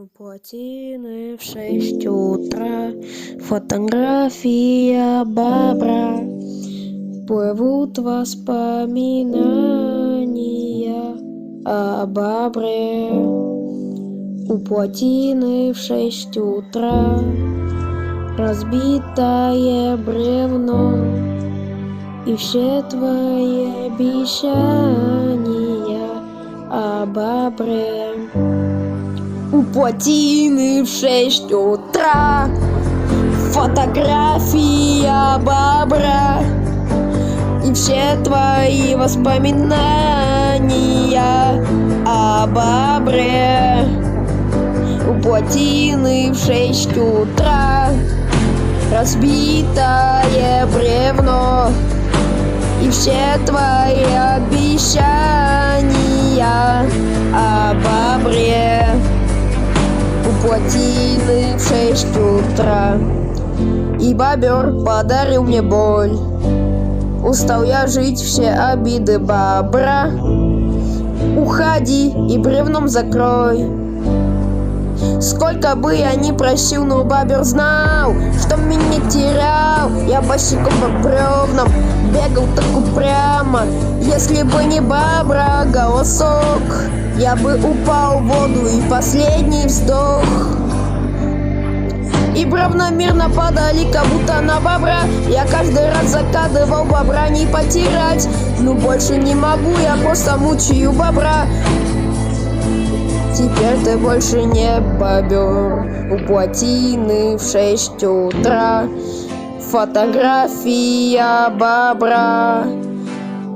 Плотины в 6 утра, фотография бобра, плывут воспоминания о бобре. У плотины в 6 утра разбитое бревно, и все твои обещания о бобре. У плотины в 6 утра фотография бобра, и все твои воспоминания о бобре. У плотины в 6 утра разбитое бревно, и все твои обещания о бобре. У плотины в 6 утра, и бобер подарил мне боль. Устал я жить, все обиды бобра. Уходи и бревном закрой. Сколько бы я ни просил, но бобер знал, что меня терял. Я босиком по бревнам бегал так упрямо. Если бы не бобра голосок, я бы упал в воду и последний вздох. И бревна мирно падали, как будто на бобра. Я каждый раз закадывал бобра не потерять. Но больше не могу, я просто мучаю бобра. Теперь ты больше не бобер. У плотины в 6 утра фотография бобра,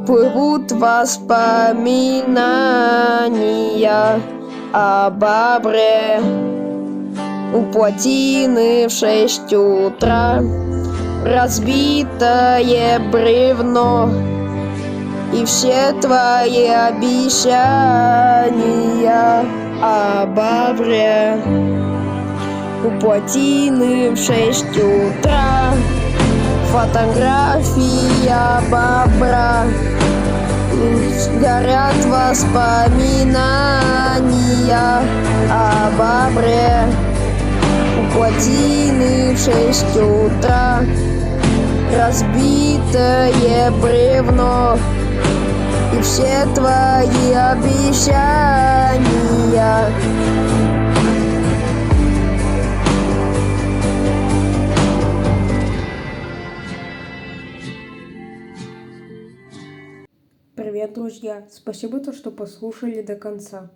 плывут воспоминания о бобре. У плотины в 6 утра разбитое бревно, и все твои обещания о бобре. У плотины в 6 утра фотография бобра, горят воспоминания о бобре. У плотины в 6 утра разбитое бревно, и все твои обещания. Привет, друзья! Спасибо, что послушали до конца.